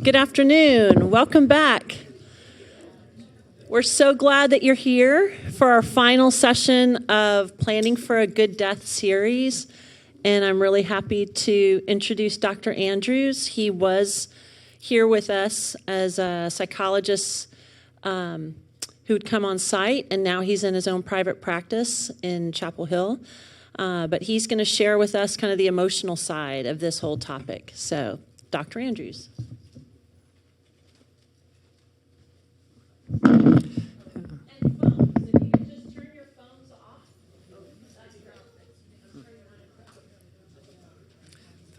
Good afternoon. Welcome back. We're so glad that you're here for our final session of Planning for a Good Death series. And I'm really happy to introduce Dr. Andrews. He was here with us as a psychologist who'd come on site, and now he's in his own private practice in Chapel Hill. But he's going to share with us kind of the emotional side of this whole topic. So, Dr. Andrews.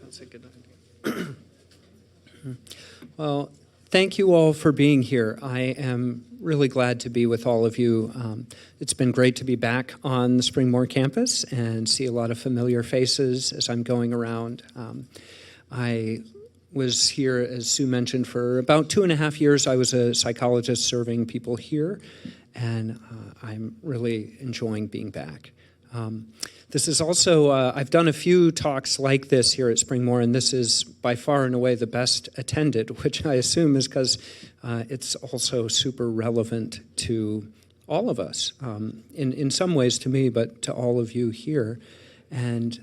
That's a good idea. Well, thank you all for being here. I am really glad to be with all of you. It's been great to be back on the Springmore campus and see a lot of familiar faces as I'm going around. I was here, as Sue mentioned, for about 2.5 years. I was a psychologist serving people here, and I'm really enjoying being back. This is also, I've done a few talks like this here at Springmore, and this is by far and away the best attended, which I assume is because it's also super relevant to all of us, in some ways to me, but to all of you here. And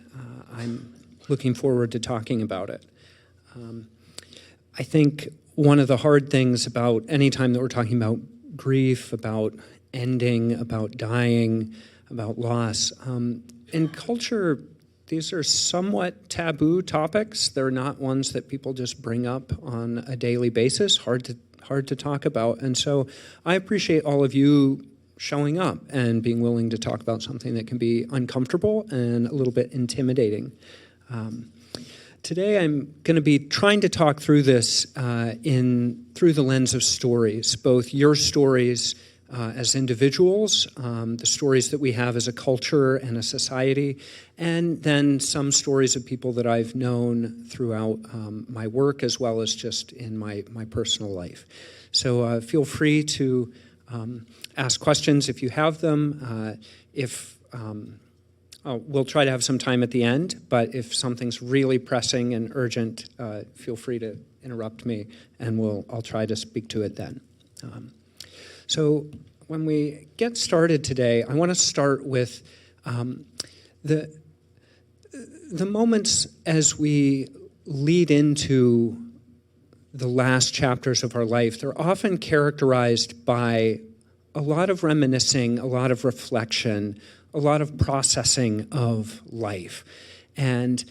I'm looking forward to talking about it. I think one of the hard things about any time that we're talking about grief, about ending, about dying, about loss, in culture, these are somewhat taboo topics. They're not ones that people just bring up on a daily basis, hard to talk about. And so I appreciate all of you showing up and being willing to talk about something that can be uncomfortable and a little bit intimidating. Today I'm going to be trying to talk through this through the lens of stories, both your stories as individuals, the stories that we have as a culture and a society, and then some stories of people that I've known throughout my work as well as just in my personal life. So feel free to ask questions if you have them. We'll try to have some time at the end, but if something's really pressing and urgent, feel free to interrupt me, and I'll try to speak to it then. So when we get started today, I want to start with the moments as we lead into the last chapters of our life. They're often characterized by a lot of reminiscing, a lot of reflection, a lot of processing of life. And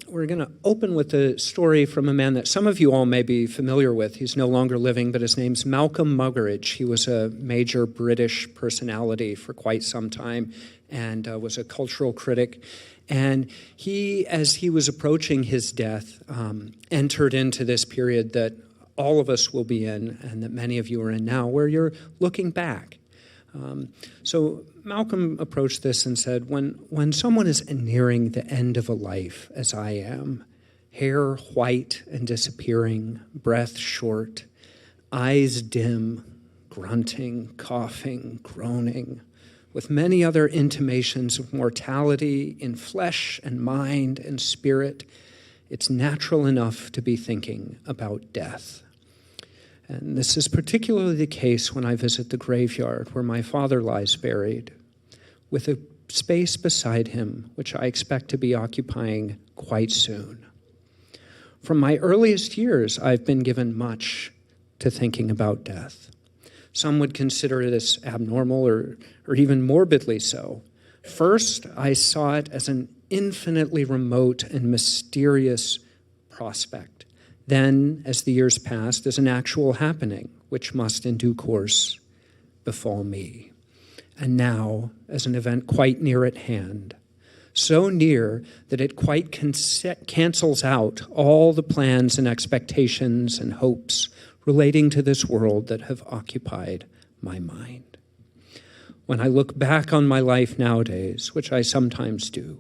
we're going to open with a story from a man that some of you all may be familiar with. He's no longer living, but his name's Malcolm Muggeridge. He was a major British personality for quite some time and was a cultural critic. And he, as he was approaching his death, entered into this period that all of us will be in and that many of you are in now, where you're looking back. So Malcolm approached this and said, when someone is nearing the end of a life, as I am, hair white and disappearing, breath short, eyes dim, grunting, coughing, groaning, with many other intimations of mortality in flesh and mind and spirit, it's natural enough to be thinking about death. And this is particularly the case when I visit the graveyard where my father lies buried, with a space beside him which I expect to be occupying quite soon. From my earliest years, I've been given much to thinking about death. Some would consider this abnormal or even morbidly so. First, I saw it as an infinitely remote and mysterious prospect. Then, as the years passed, as an actual happening, which must in due course befall me. And now, as an event quite near at hand, so near that it quite cancels out all the plans and expectations and hopes relating to this world that have occupied my mind. When I look back on my life nowadays, which I sometimes do,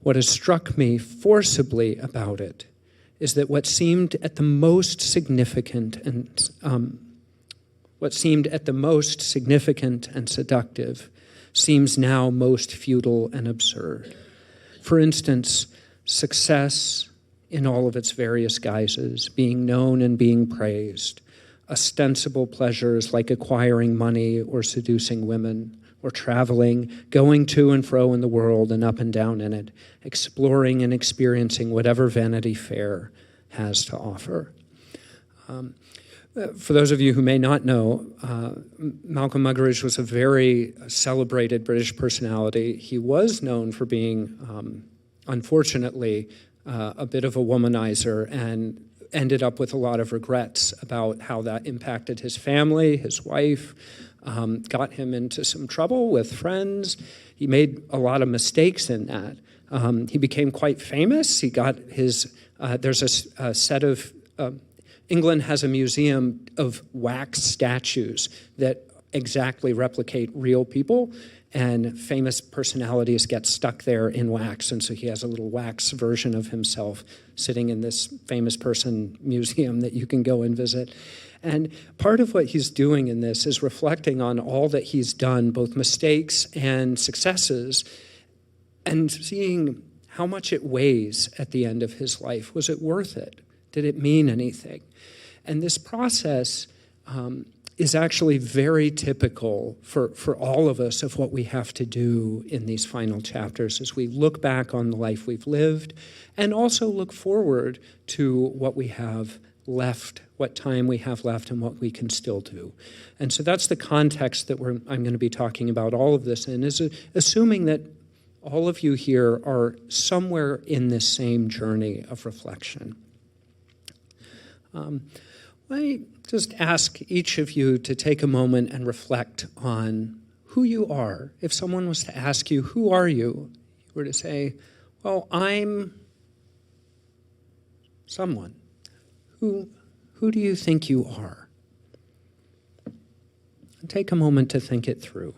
what has struck me forcibly about it is that what seemed at the most significant and seductive seems now most futile and absurd. For instance, success, in all of its various guises, being known and being praised, ostensible pleasures like acquiring money or seducing women, or traveling, going to and fro in the world and up and down in it, exploring and experiencing whatever Vanity Fair has to offer. For those of you who may not know, Malcolm Muggeridge was a very celebrated British personality. He was known for being, unfortunately, a bit of a womanizer, and ended up with a lot of regrets about how that impacted his family, his wife, got him into some trouble with friends. He made a lot of mistakes in that. He became quite famous. He got his, there's a set of, England has a museum of wax statues that exactly replicate real people, and famous personalities get stuck there in wax, and so he has a little wax version of himself sitting in this famous person museum that you can go and visit. And part of what he's doing in this is reflecting on all that he's done, both mistakes and successes, and seeing how much it weighs at the end of his life. Was it worth it? Did it mean anything? And this process is actually very typical for all of us of what we have to do in these final chapters as we look back on the life we've lived and also look forward to what we have left, what time we have left, and what we can still do. And so that's the context that I'm going to be talking about all of this in, is assuming that all of you here are somewhere in this same journey of reflection. I just ask each of you to take a moment and reflect on who you are. If someone was to ask you, who are you? You were to say, well, I'm someone. Who do you think you are? And take a moment to think it through.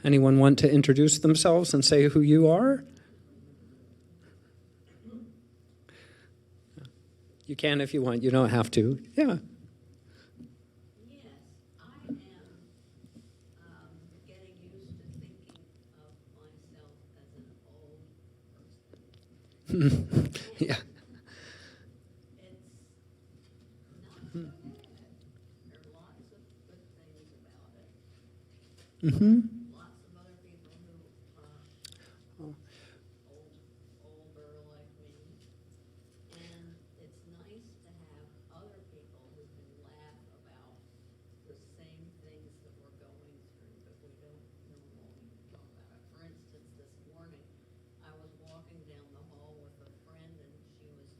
Anyone want to introduce themselves and say who you are? You can if you want. You don't have to. Yeah. Yes, I am getting used to thinking of myself as an old person. Yeah. It's not so bad. There are lots of good things about it. Mm-hmm. Lots of other people who older like me. And it's nice to have other people who can laugh about the same things that we're going through, but we don't normally talk about it. For instance, this morning, I was walking down the hall with a friend, and she was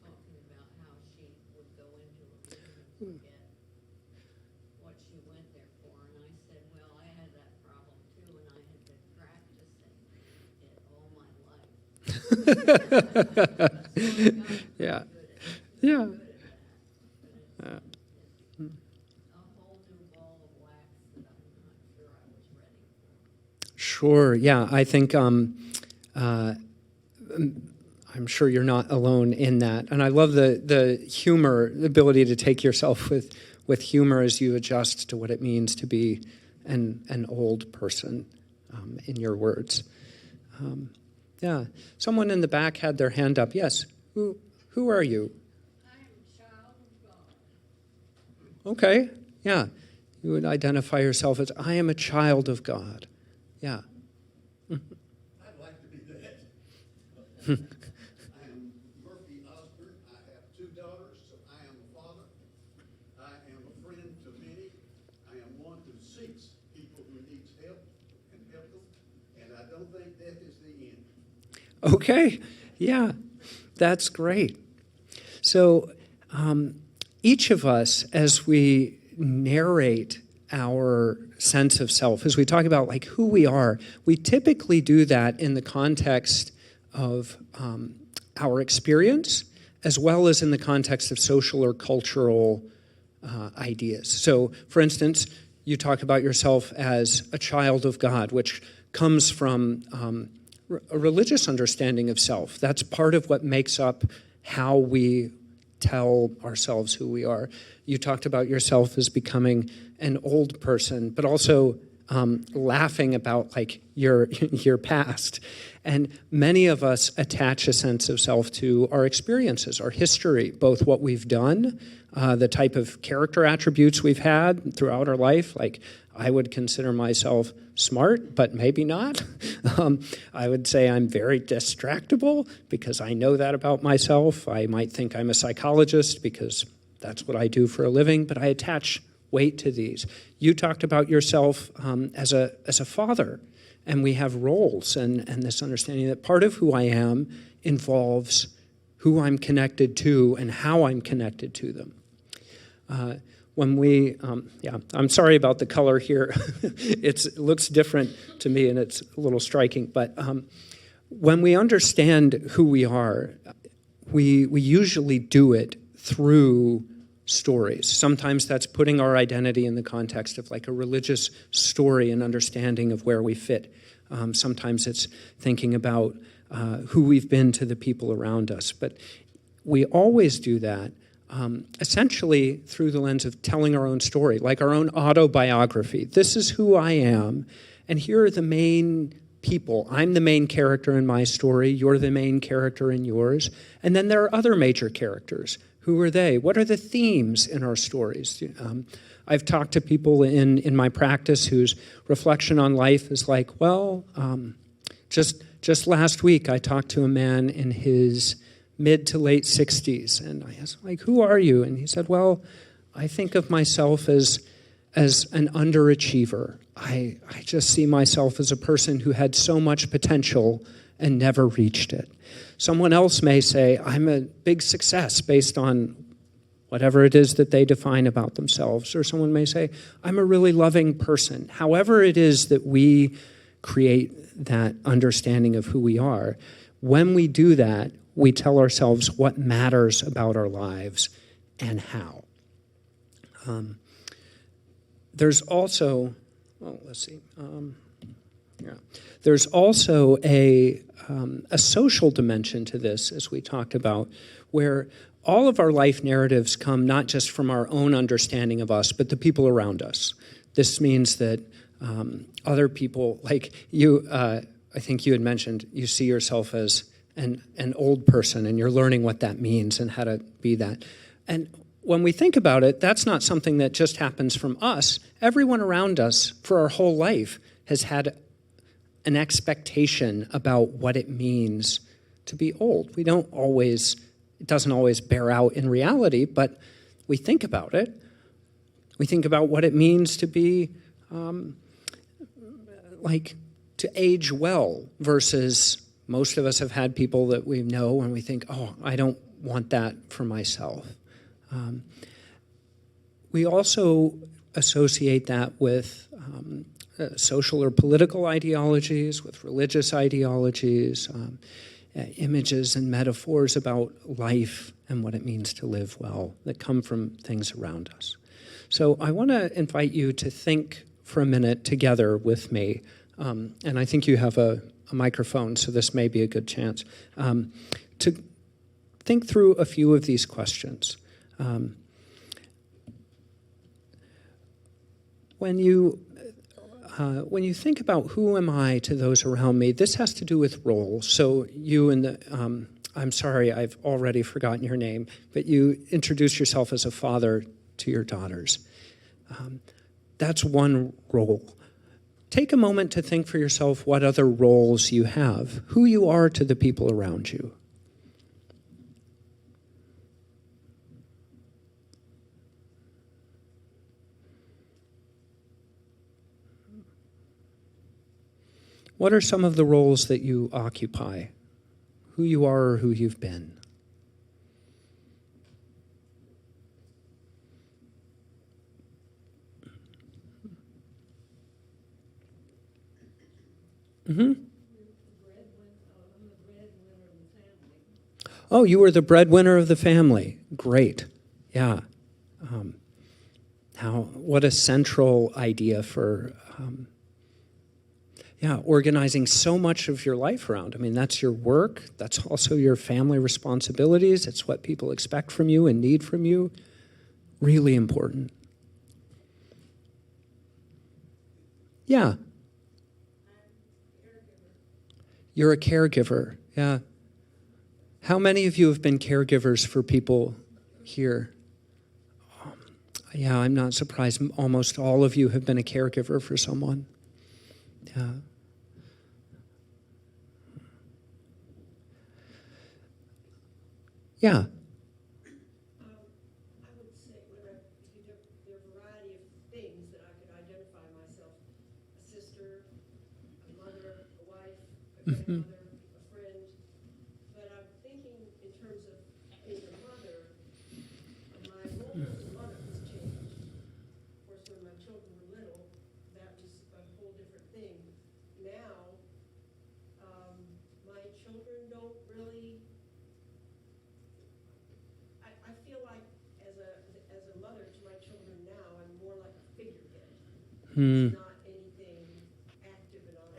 talking about how she would go into a room and forget what she went there for. And I said, well, I had that problem too, and I had been practicing it all my life. Yeah. Yeah. A whole new ball of wax that I'm not sure I was ready for. Sure. Yeah. I think I'm sure you're not alone in that. And I love the humor, the ability to take yourself with humor as you adjust to what it means to be an old person, in your words. Yeah. Someone in the back had their hand up. Yes. Who are you? I am a child of God. Okay. Yeah. You would identify yourself as, I am a child of God. Yeah. I'd like to be that. I am Murphy Osborne. I have 2 daughters, so I am a father. I am a friend to many. I am one who seeks people who needs help and help them. And I don't think death is the end. Okay. Yeah. That's great. So each of us, as we narrate our sense of self, as we talk about like who we are, we typically do that in the context of our experience, as well as in the context of social or cultural ideas. So, for instance, you talk about yourself as a child of God, which comes from a religious understanding of self. That's part of what makes up how we tell ourselves who we are. You talked about yourself as becoming an old person, but also laughing about like your past. And many of us attach a sense of self to our experiences, our history, both what we've done, the type of character attributes we've had throughout our life. Like, I would consider myself smart, but maybe not. I would say I'm very distractible because I know that about myself. I might think I'm a psychologist because that's what I do for a living, but I attach weight to these. You talked about yourself as a father, and we have roles and this understanding that part of who I am involves who I'm connected to and how I'm connected to them. When we, I'm sorry about the color here. It looks different to me, and it's a little striking. But when we understand who we are, we usually do it through stories. Sometimes that's putting our identity in the context of like a religious story and understanding of where we fit. Sometimes it's thinking about who we've been to the people around us. But we always do that essentially through the lens of telling our own story, like our own autobiography. This is who I am, and here are the main people. I'm the main character in my story. You're the main character in yours. And then there are other major characters. Who are they? What are the themes in our stories? I've talked to people in my practice whose reflection on life is like, well, just last week I talked to a man in his mid to late 60s, and I asked, like, who are you? And he said, well, I think of myself as an underachiever. I just see myself as a person who had so much potential and never reached it. Someone else may say, I'm a big success based on whatever it is that they define about themselves. Or someone may say, I'm a really loving person. However it is that we create that understanding of who we are, when we do that, we tell ourselves what matters about our lives and how. There's also, there's also a social dimension to this, as we talked about, where all of our life narratives come not just from our own understanding of us, but the people around us. This means that other people, like you, I think you had mentioned, you see yourself as an old person, and you're learning what that means and how to be that. And when we think about it, that's not something that just happens from us. Everyone around us for our whole life has had an expectation about what it means to be old. It doesn't always bear out in reality, but we think about it. We think about what it means to be, to age well, versus most of us have had people that we know and we think, oh, I don't want that for myself. We also associate that with social or political ideologies, with religious ideologies, images and metaphors about life and what it means to live well that come from things around us. So I want to invite you to think for a minute together with me, and I think you have a microphone, so this may be a good chance, to think through a few of these questions. When you think about who am I to those around me, this has to do with roles. So you and the, I'm sorry, I've already forgotten your name, but you introduce yourself as a father to your daughters. That's one role. Take a moment to think for yourself what other roles you have, who you are to the people around you. What are some of the roles that you occupy? Who you are or who you've been? Mm-hmm. Oh, you were the breadwinner of the family. Great. Yeah. What a central idea for... organizing so much of your life around. I mean, that's your work. That's also your family responsibilities. It's what people expect from you and need from you. Really important. Yeah. You're a caregiver. Yeah. How many of you have been caregivers for people here? Yeah, I'm not surprised. Almost all of you have been a caregiver for someone. Yeah. Yeah. I would say there are a variety of things that I could identify myself: a sister, a mother, a wife, a grandmother, a friend. But I'm thinking in terms of being a mother, my role as a mother has changed. Of course, when my children were little, that was a whole different thing. Now, my children don't really. I feel like as a mother to my children now, I'm more like a figurehead. It's not anything active at all.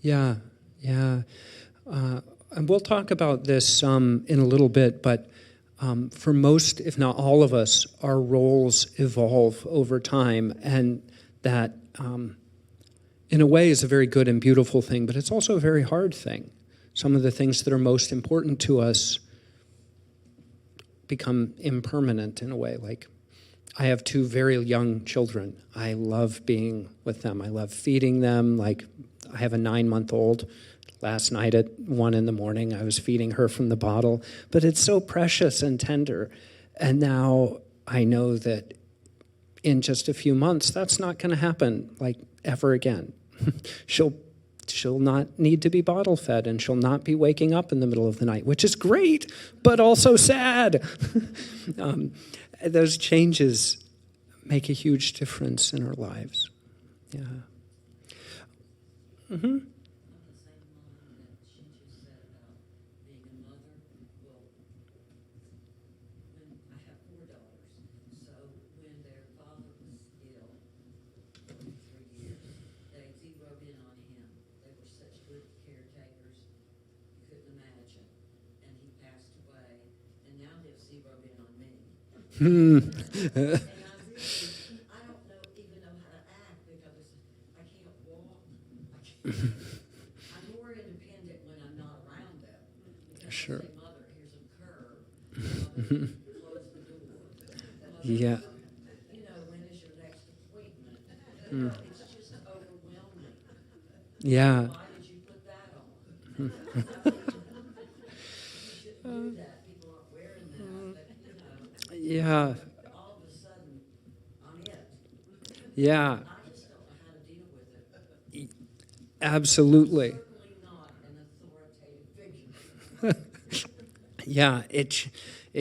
Yeah. Yeah. And we'll talk about this in a little bit, but for most, if not all of us, our roles evolve over time, and that, in a way, is a very good and beautiful thing, but it's also a very hard thing. Some of the things that are most important to us become impermanent in a way. Like, I have 2 very young children. I love being with them. I love feeding them. Like, I have a 9-month-old. Last night at 1 a.m, I was feeding her from the bottle. But it's so precious and tender. And now I know that in just a few months, that's not going to happen, like, ever again. She'll not need to be bottle fed, and she'll not be waking up in the middle of the night, which is great, but also sad. Those changes make a huge difference in our lives. Yeah. Mm-hmm. On the same line that she just said about being a mother, well, when I have 4 daughters, so when their father was ill for 3 years, they zeroed in on him. They were such good caretakers, you couldn't imagine. And he passed away, and now they've zeroed in on me. And I don't even know how to act because I can't walk. I'm more independent when I'm not around them. Because Sure. I say, Mother, here's a curve. Mother, close the door. Mother, Yeah. you know, when is your next appointment? It's just overwhelming. Yeah. Why did you put that on? You shouldn't do that. People aren't wearing that. But, you know, Yeah. all of a sudden, I'm it. Yeah. I just don't know how to deal with it. Absolutely. Certainly not an authoritative figure. Yeah, it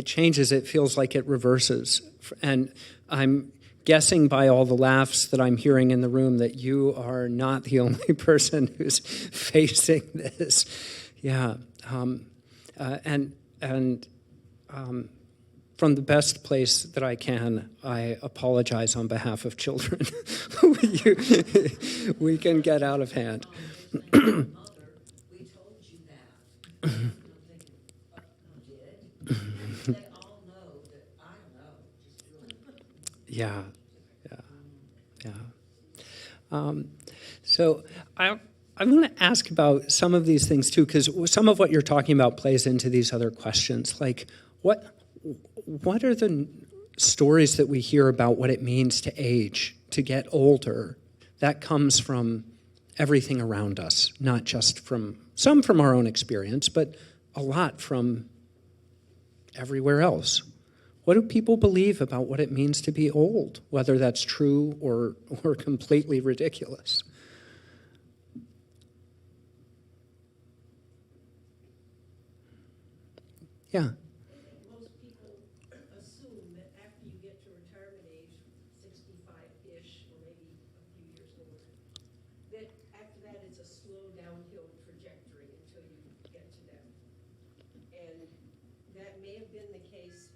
changes. It feels like it reverses. And I'm guessing by all the laughs that I'm hearing in the room that you are not the only person who's facing this. Yeah. From the best place that I can, I apologize on behalf of children. We can get out of hand. Mother, we told you that. I'm thinking, did? They all know that I know, just really. Yeah. So I'm going to ask about some of these things too, because some of what you're talking about plays into these other questions. Like, what are the stories that we hear about what it means to age, to get older? That comes from everything around us, not just from our own experience, but a lot from everywhere else. What do people believe about what it means to be old, whether that's true or completely ridiculous? Yeah. Most people assume that after you get to retirement age, 65-ish, or maybe a few years older, that after that it's a slow downhill trajectory until you get to them. And that may have been the case.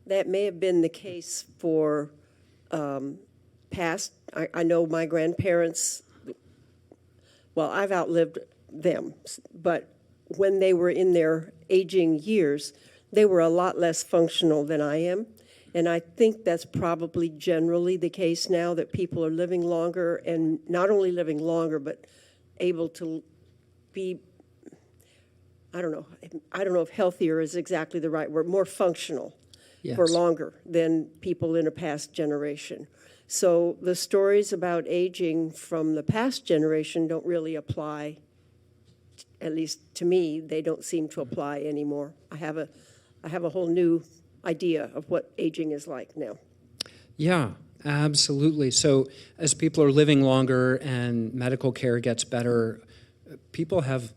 That may have been the case for past. I know my grandparents well, I've outlived them, but when they were in their aging years, they were a lot less functional than I am. And I think that's probably generally the case now, that people are living longer, and not only living longer, but able to be, I don't know if healthier is exactly the right word, more functional for Yes. longer than people in a past generation. So the stories about aging from the past generation don't really apply, at least to me, they don't seem to apply anymore. I have a whole new idea of what aging is like now. Yeah, absolutely. So as people are living longer and medical care gets better, people have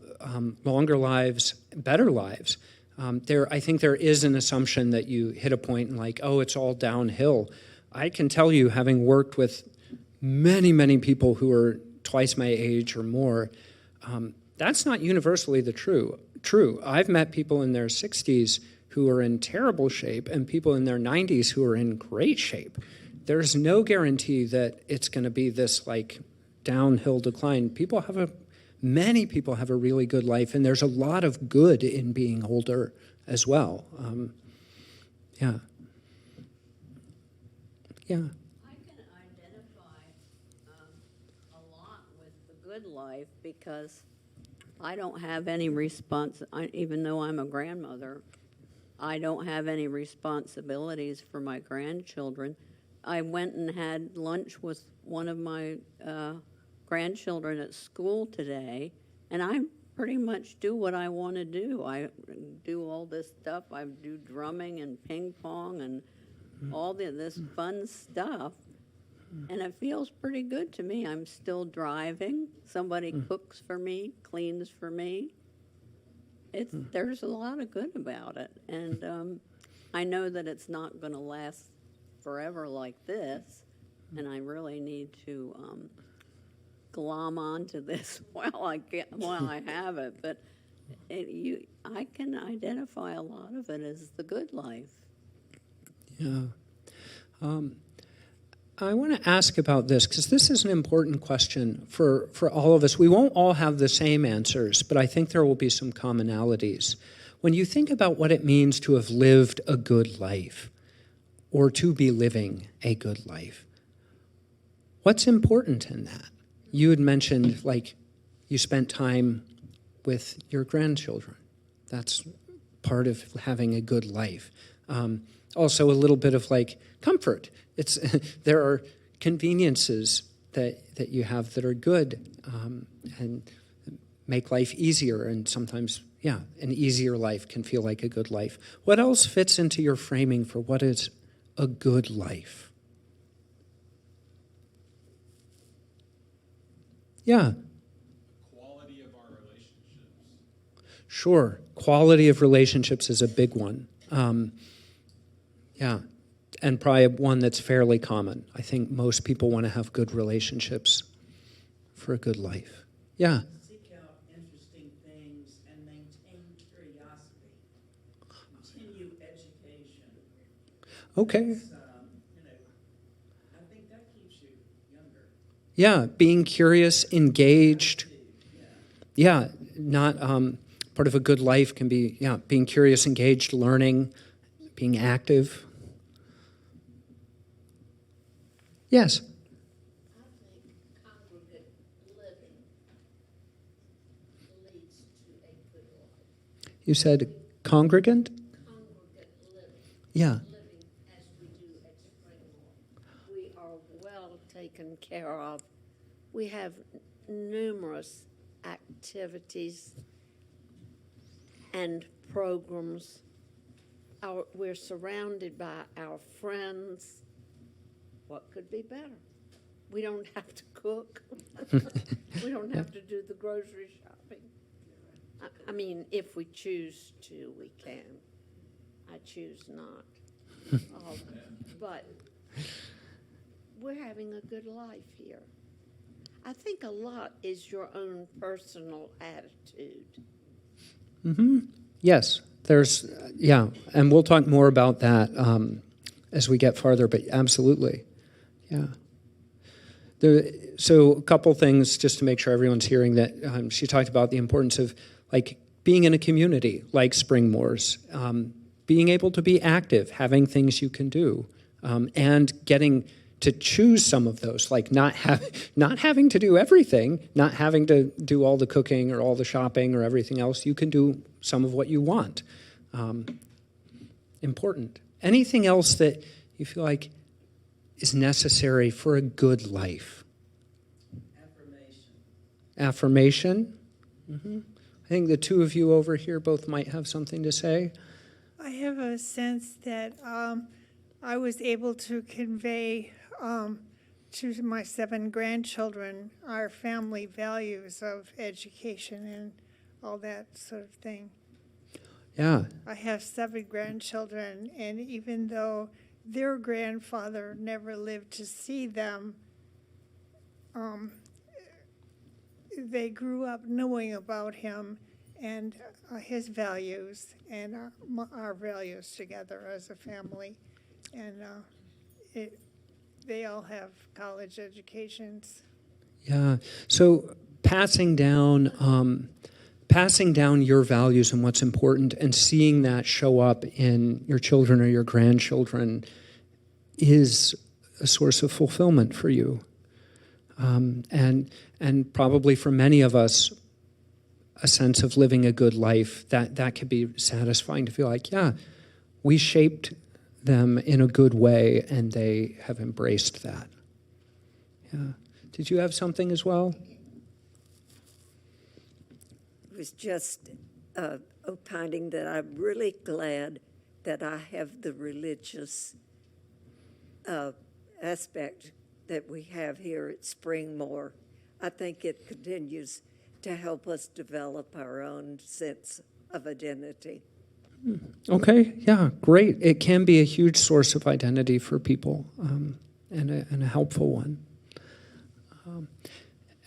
longer lives, better lives. I think there is an assumption that you hit a point and like, oh, it's all downhill. I can tell you, having worked with many, many people who are twice my age or more, that's not universally the true. I've met people in their 60s who are in terrible shape and people in their 90s who are in great shape. There's no guarantee that it's going to be this like downhill decline. Many people have a really good life, and there's a lot of good in being older as well. Yeah. I can identify a lot with the good life because I don't have any even though I'm a grandmother, I don't have any responsibilities for my grandchildren. I went and had lunch with one of my grandchildren at school today, and I pretty much do what I want to do. I do all this stuff. I do drumming and ping pong and all this fun stuff, and it feels pretty good to me. I'm still driving. Somebody cooks for me, cleans for me. There's a lot of good about it, and I know that it's not going to last forever like this, and I really need to glom onto this while I have it. But I can identify a lot of it as the good life. Yeah. I want to ask about this because this is an important question for all of us. We won't all have the same answers, but I think there will be some commonalities. When you think about what it means to have lived a good life or to be living a good life, what's important in that? You had mentioned, like, you spent time with your grandchildren. That's part of having a good life. Also, a little bit of, like, comfort. There are conveniences that you have that are good and make life easier, and sometimes, an easier life can feel like a good life. What else fits into your framing for what is a good life? Yeah. Quality of our relationships. Sure. Quality of relationships is a big one. And probably one that's fairly common. I think most people want to have good relationships for a good life. Yeah. Seek out interesting things and maintain curiosity. Continue education. Okay. I think that keeps you younger. Yeah, being curious, engaged. Yeah, not part of a good life can be, being curious, engaged, learning, being active. Yes. I think congregate living leads to a good life. You said congregant? Congregate living. Yeah. Living as we do at Springmore. We are well taken care of. We have numerous activities and programs. We're surrounded by our friends. What could be better? We don't have to cook. We don't have to do the grocery shopping. I mean, if we choose to, we can. I choose not. But we're having a good life here. I think a lot is your own personal attitude. Mm-hmm. Yes, and we'll talk more about that as we get farther, but absolutely. Yeah. So a couple things just to make sure everyone's hearing that she talked about the importance of like being in a community like Springmore's, being able to be active, having things you can do, and getting to choose some of those, like not having to do everything, not having to do all the cooking or all the shopping or everything else. You can do some of what you want. Important. Anything else that you feel like is necessary for a good life? Affirmation? Mm-hmm. I think the two of you over here both might have something to say. I have a sense that I was able to convey to my 7 grandchildren our family values of education and all that sort of thing. Yeah. I have 7 grandchildren, and even though their grandfather never lived to see them, they grew up knowing about him and his values and our values together as a family. And they all have college educations. Yeah. So passing down your values and what's important and seeing that show up in your children or your grandchildren is a source of fulfillment for you. And probably for many of us, a sense of living a good life, that could be satisfying to feel like, yeah, we shaped them in a good way and they have embraced that. Yeah. Did you have something as well? Was just opining that I'm really glad that I have the religious aspect that we have here at Springmore. I think it continues to help us develop our own sense of identity. Okay, yeah, great. It can be a huge source of identity for people, and a helpful one.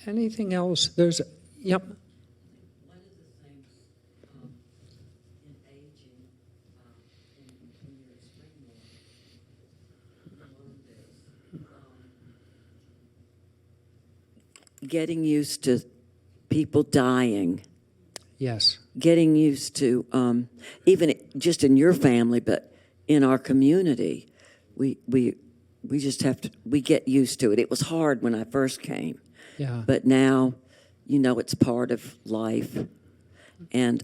Anything else? Yep. One of the things in aging, when you're at Springmore, you learn this. Getting used to people dying. Yes. Getting used to, even just in your family, but in our community, we just have to, we get used to it. It was hard when I first came. Yeah. But now, it's part of life. And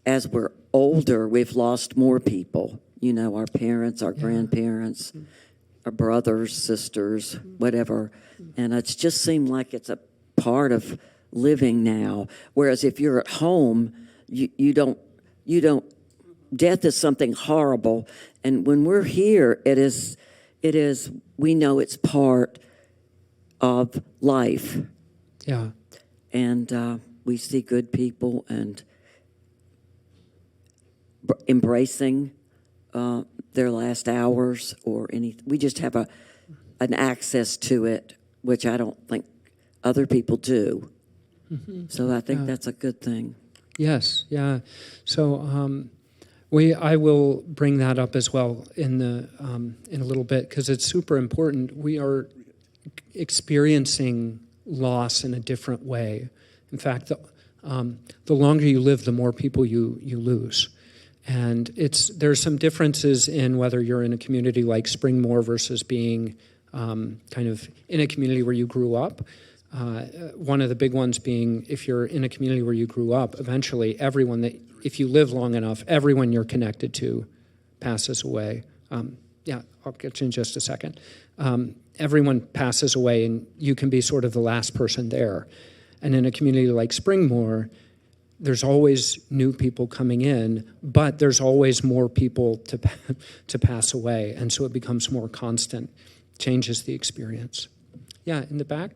as we're older, we've lost more people. Our parents, our grandparents, our brothers, sisters, whatever. And it's just seemed like it's a part of living now. Whereas if you're at home, you don't, death is something horrible. And when we're here, it is, we know it's part of life. Yeah. And we see good people and embracing their last hours or anything. We just have an access to it, which I don't think other people do. Mm-hmm. So I think that's a good thing. Yes, yeah. So I will bring that up as well in a little bit because it's super important. We are experiencing loss in a different way. In fact, the longer you live, the more people you lose. And there's some differences in whether you're in a community like Springmore versus being kind of in a community where you grew up. One of the big ones being if you're in a community where you grew up, eventually if you live long enough, everyone you're connected to passes away. I'll get to in just a second. Everyone passes away and you can be sort of the last person there. And in a community like Springmore, there's always new people coming in, but there's always more people to pass away. And so it becomes more constant, changes the experience. Yeah, in the back.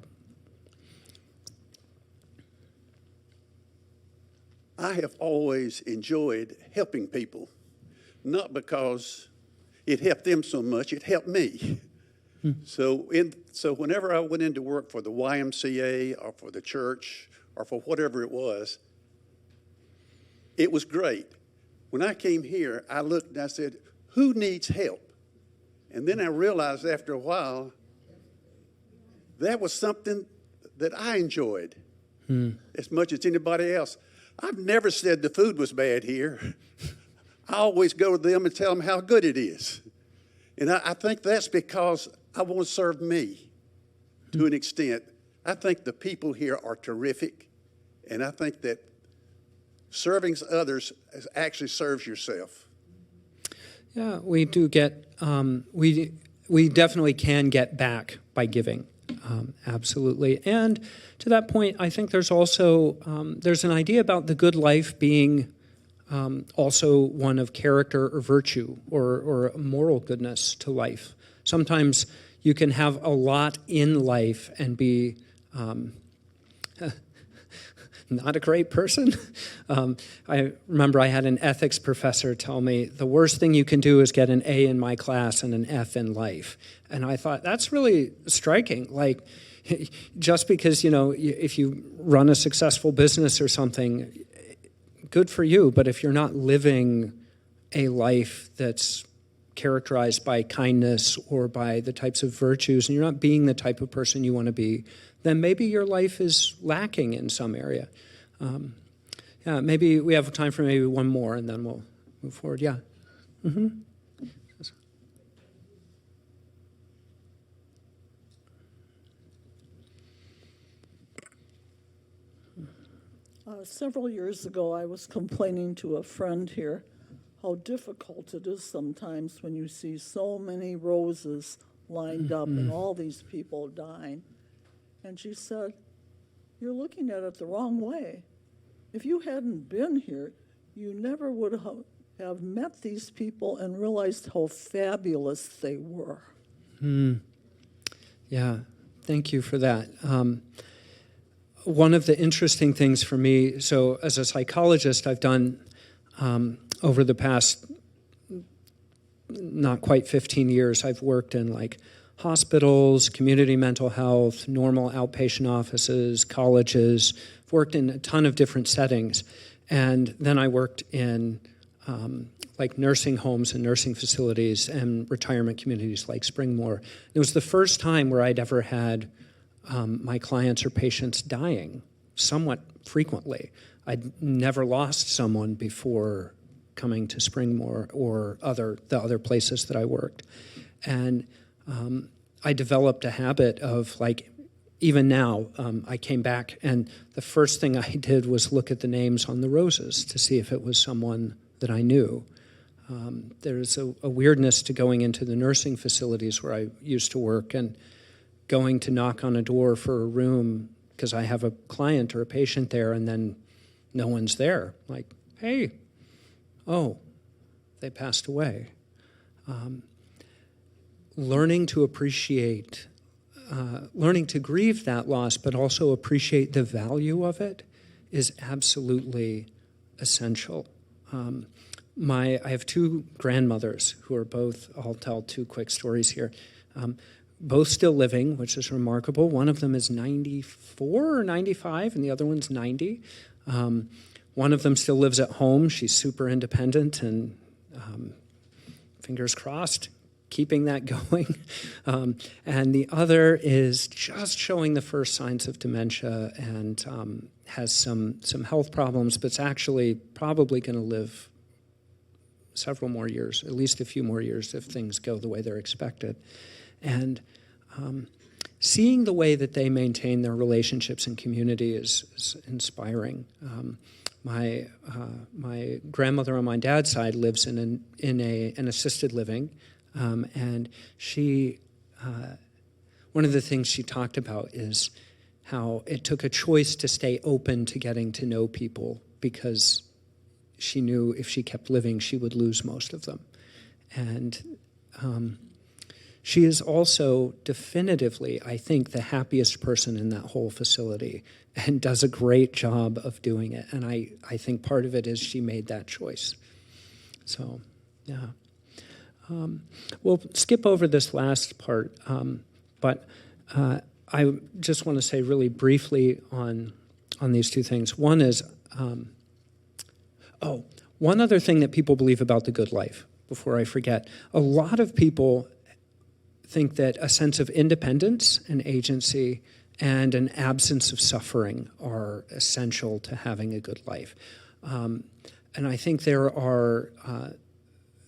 I have always enjoyed helping people, not because it helped them so much, it helped me. So whenever I went into work for the YMCA or for the church or for whatever it was great. When I came here, I looked and I said, who needs help? And then I realized after a while, that was something that I enjoyed as much as anybody else. I've never said the food was bad here. I always go to them and tell them how good it is. And I think that's because I want to serve me to an extent. I think the people here are terrific, and I think that serving others actually serves yourself. Yeah, we do get, we definitely can get back by giving, absolutely. And to that point, I think there's also, there's an idea about the good life being also one of character or virtue or moral goodness to life. Sometimes you can have a lot in life and be not a great person. I remember I had an ethics professor tell me, the worst thing you can do is get an A in my class and an F in life. And I thought, that's really striking. Like, just because, if you run a successful business or something, good for you. But if you're not living a life that's characterized by kindness or by the types of virtues, and you're not being the type of person you want to be, then maybe your life is lacking in some area. Yeah, maybe we have time for maybe one more, and then we'll move forward. Yeah. Several years ago, I was complaining to a friend here how difficult it is sometimes when you see so many roses lined up and all these people dying. And she said, "You're looking at it the wrong way. If you hadn't been here, you never would have met these people and realized how fabulous they were." Yeah, thank you for that. One of the interesting things for me, so as a psychologist, I've done over the past not quite 15 years, I've worked in like hospitals, community mental health, normal outpatient offices, colleges. I've worked in a ton of different settings. And then I worked in like nursing homes and nursing facilities and retirement communities like Springmore. It was the first time where I'd ever had my clients or patients dying somewhat frequently. I'd never lost someone before coming to Springmore or the other places that I worked. And I developed a habit of, like, even now, I came back and the first thing I did was look at the names on the roses to see if it was someone that I knew. There's a weirdness to going into the nursing facilities where I used to work and going to knock on a door for a room because I have a client or a patient there and then no one's there. Like, hey, oh, they passed away. Learning to appreciate, learning to grieve that loss, but also appreciate the value of it is absolutely essential. I have two grandmothers who are both, I'll tell two quick stories here, both still living, which is remarkable. One of them is 94 or 95, and the other one's 90. One of them still lives at home. She's super independent and fingers crossed, keeping that going. And the other is just showing the first signs of dementia and has some health problems, but it's actually probably going to live several more years, at least a few more years if things go the way they're expected. And seeing the way that they maintain their relationships and community is inspiring. My grandmother on my dad's side lives in an assisted living, and she one of the things she talked about is how it took a choice to stay open to getting to know people because she knew if she kept living, she would lose most of them. And she is also definitively, I think, the happiest person in that whole facility and does a great job of doing it. And I think part of it is she made that choice. So, yeah. We'll skip over this last part, but I just want to say really briefly on these two things. One is, one other thing that people believe about the good life, before I forget. A lot of people think that a sense of independence and agency and an absence of suffering are essential to having a good life. And I think there are,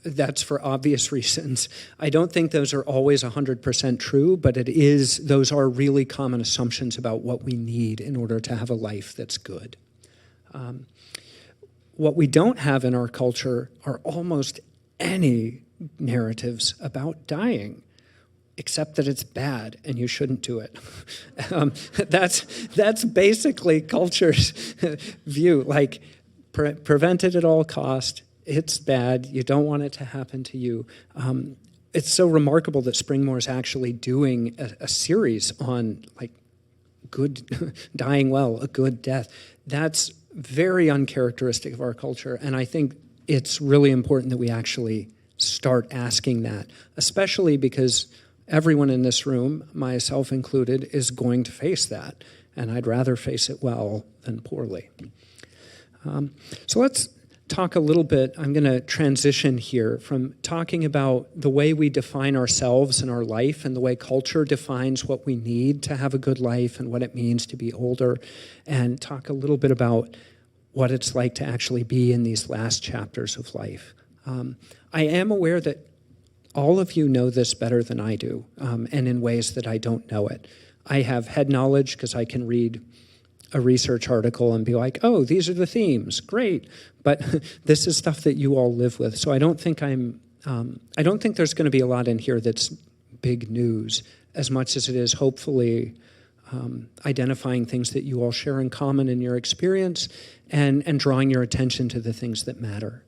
that's for obvious reasons. I don't think those are always 100% true, but those are really common assumptions about what we need in order to have a life that's good. What we don't have in our culture are almost any narratives about dying, except that it's bad and you shouldn't do it. That's basically culture's view. Like, prevent it at all cost. It's bad. You don't want it to happen to you. It's so remarkable that Springmore is actually doing a series on like good dying well, a good death. That's very uncharacteristic of our culture, and I think it's really important that we actually start asking that, especially because everyone in this room, myself included, is going to face that, and I'd rather face it well than poorly. So let's talk a little bit. I'm going to transition here from talking about the way we define ourselves and our life and the way culture defines what we need to have a good life and what it means to be older, and talk a little bit about what it's like to actually be in these last chapters of life. I am aware that all of you know this better than I do, and in ways that I don't know it. I have head knowledge because I can read a research article and be like, oh, these are the themes, great. But this is stuff that you all live with. So I don't think I don't think there's going to be a lot in here that's big news, as much as it is hopefully identifying things that you all share in common in your experience and drawing your attention to the things that matter.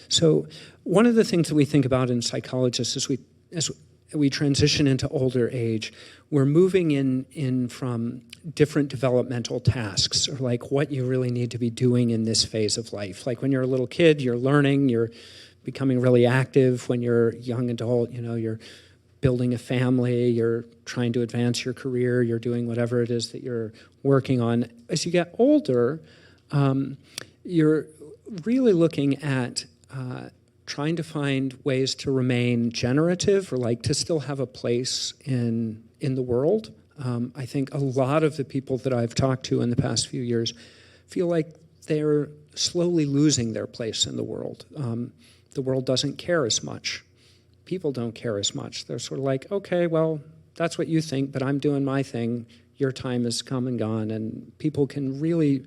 So one of the things that we think about in psychologists as we transition into older age, we're moving in from different developmental tasks, or like what you really need to be doing in this phase of life. Like when you're a little kid, you're learning, you're becoming really active. When you're a young adult, you're building a family, you're trying to advance your career, you're doing whatever it is that you're working on. As you get older, you're really looking at trying to find ways to remain generative, or like to still have a place in the world. I think a lot of the people that I've talked to in the past few years feel like they're slowly losing their place in the world. The world doesn't care as much. People don't care as much. They're sort of like, okay, well, that's what you think, but I'm doing my thing. Your time has come and gone. And people can really,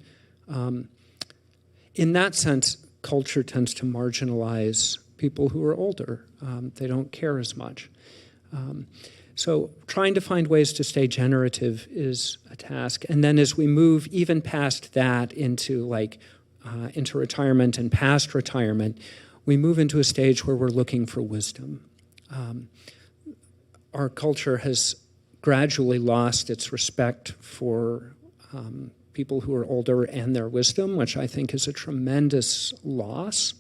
in that sense, culture tends to marginalize people who are older. They don't care as much. So trying to find ways to stay generative is a task. And then as we move even past that into retirement and past retirement, we move into a stage where we're looking for wisdom. Our culture has gradually lost its respect for people who are older and their wisdom, which I think is a tremendous loss.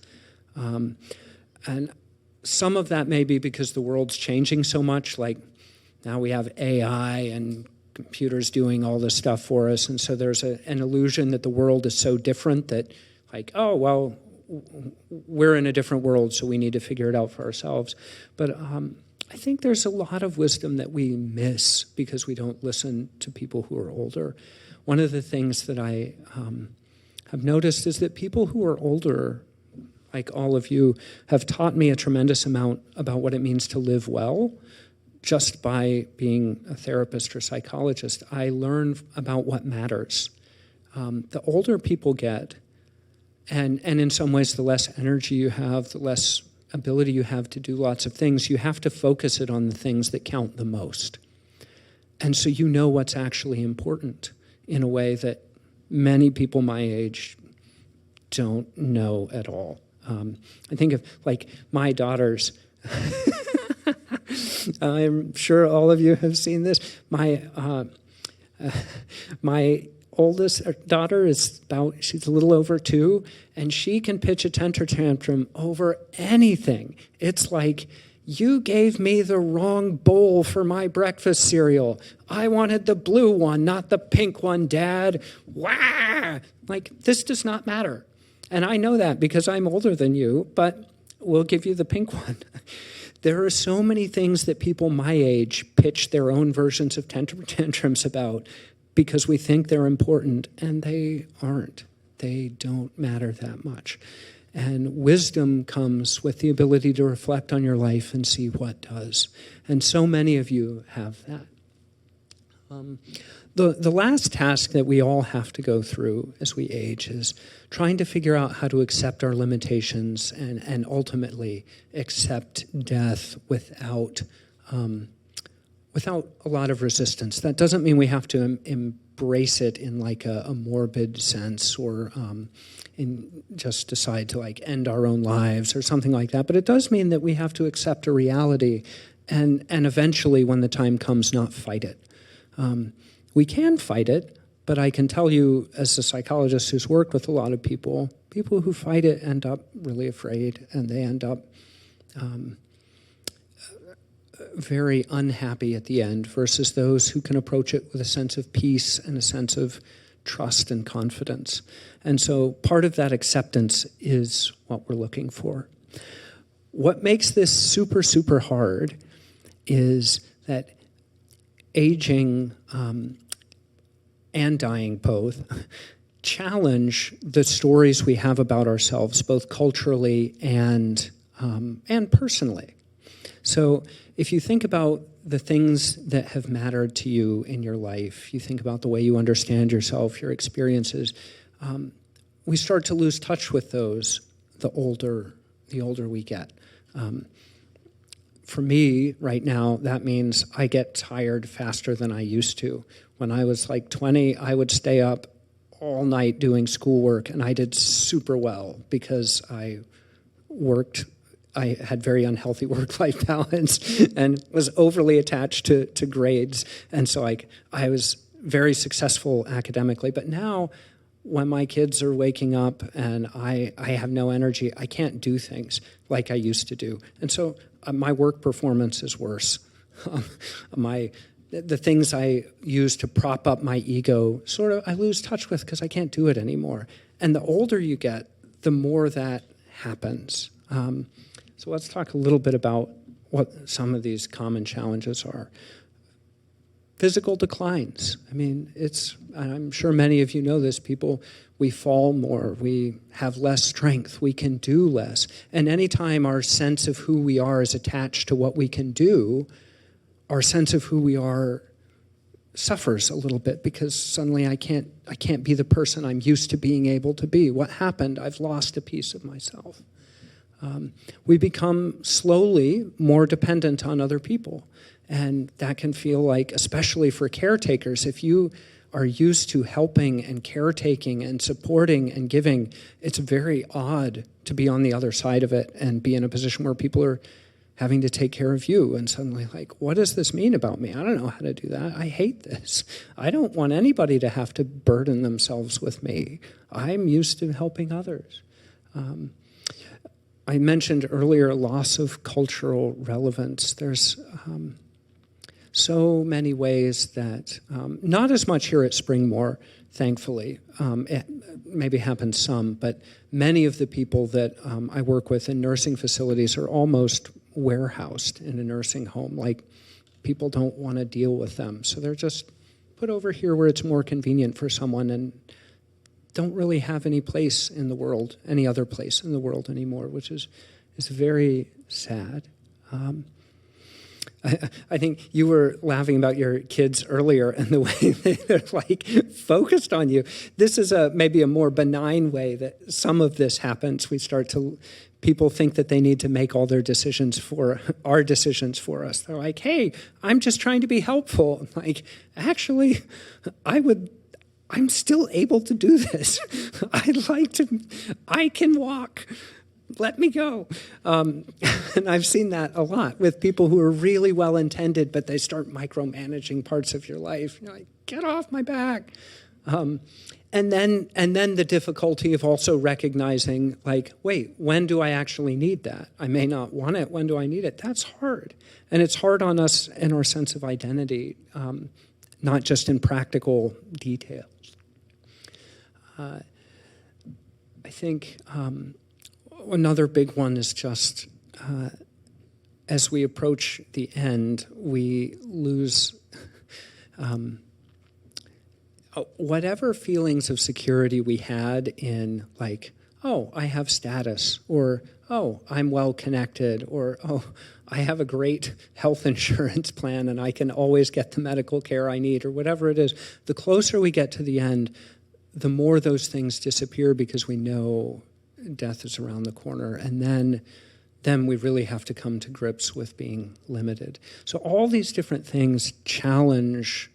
And some of that may be because the world's changing so much, like now we have AI and computers doing all this stuff for us, and so there's an illusion that the world is so different that, like, oh, well, we're in a different world, so we need to figure it out for ourselves. But I think there's a lot of wisdom that we miss because we don't listen to people who are older. One of the things that I have noticed is that people who are older, like all of you, have taught me a tremendous amount about what it means to live well. Just by being a therapist or psychologist, I learn about what matters. The older people get, and in some ways the less energy you have, the less ability you have to do lots of things, you have to focus it on the things that count the most. And so you know what's actually important in a way that many people my age don't know at all. I think of like my daughters. I'm sure all of you have seen this. My oldest daughter she's a little over 2, and she can pitch a temper tantrum over anything. It's like, you gave me the wrong bowl for my breakfast cereal. I wanted the blue one, not the pink one, Dad. Wah! Like, this does not matter. And I know that because I'm older than you, but we'll give you the pink one. There are so many things that people my age pitch their own versions of tantrums about because we think they're important, and they aren't. They don't matter that much. And wisdom comes with the ability to reflect on your life and see what does. And so many of you have that. The last task that we all have to go through as we age is trying to figure out how to accept our limitations and ultimately accept death without a lot of resistance. That doesn't mean we have to embrace it in like a morbid sense or just decide to like end our own lives or something like that. But it does mean that we have to accept a reality and eventually, when the time comes, not fight it. We can fight it, but I can tell you as a psychologist who's worked with a lot of people who fight it end up really afraid, and they end up very unhappy at the end, versus those who can approach it with a sense of peace and a sense of trust and confidence. And so part of that acceptance is what we're looking for. What makes this super, super hard is that aging and dying both challenge the stories we have about ourselves, both culturally and personally. So if you think about the things that have mattered to you in your life, you think about the way you understand yourself, your experiences, we start to lose touch with those the older we get. For me, right now, that means I get tired faster than I used to. When I was like 20, I would stay up all night doing schoolwork, and I did super well because I had very unhealthy work-life balance and was overly attached to grades. And so I was very successful academically. But now, when my kids are waking up and I have no energy, I can't do things like I used to do. And so my work performance is worse. The things I use to prop up my ego, I lose touch with because I can't do it anymore. And the older you get, the more that happens. So let's talk a little bit about what some of these common challenges are. Physical declines. I mean, I'm sure many of you know this, we fall more, we have less strength, we can do less. And anytime our sense of who we are is attached to what we can do, our sense of who we are suffers a little bit because suddenly I can't be the person I'm used to being able to be. What happened? I've lost a piece of myself. We become slowly more dependent on other people. And that can feel like, especially for caretakers, if you are used to helping and caretaking and supporting and giving, it's very odd to be on the other side of it and be in a position where people are having to take care of you and suddenly like, what does this mean about me? I don't know how to do that. I hate this. I don't want anybody to have to burden themselves with me. I'm used to helping others. I mentioned earlier loss of cultural relevance. There's so many ways that, not as much here at Springmore, thankfully. It maybe happens some, but many of the people that I work with in nursing facilities are almost warehoused in a nursing home. Like, people don't want to deal with them. So they're just put over here where it's more convenient for someone and don't really have any place in the world, any other place in the world anymore, which is very sad. I think you were laughing about your kids earlier and the way they're like focused on you. This is maybe a more benign way that some of this happens. People think that they need to make all their decisions for us. They're like, hey, I'm just trying to be helpful. Like, actually, I'm still able to do this. I can walk. Let me go. And I've seen that a lot with people who are really well-intended, but they start micromanaging parts of your life. You're like, get off my back. And then the difficulty of also recognizing, like, wait, when do I actually need that? I may not want it. When do I need it? That's hard. And it's hard on us and our sense of identity, not just in practical details. I think another big one is just as we approach the end, we lose whatever feelings of security we had in, like, oh, I have status, or oh, I'm well connected, or oh, I have a great health insurance plan and I can always get the medical care I need, or whatever it is. The closer we get to the end, the more those things disappear because we know death is around the corner. And then we really have to come to grips with being limited. So all these different things challenge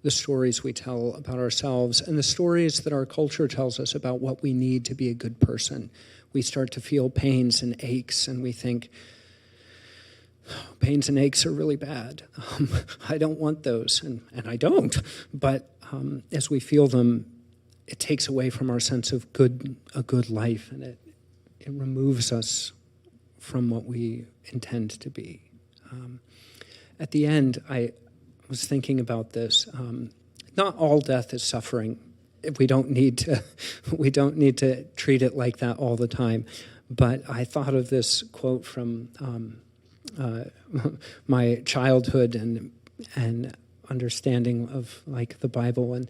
the stories we tell about ourselves and the stories that our culture tells us about what we need to be a good person. We start to feel pains and aches, and we think, oh, pains and aches are really bad. I don't want those, and I don't. But as we feel them, it takes away from our sense of a good life, and it removes us from what we intend to be. At the end, I was thinking about this. Not all death is suffering. We don't need to treat it like that all the time. But I thought of this quote from my childhood and understanding of, like, the Bible, and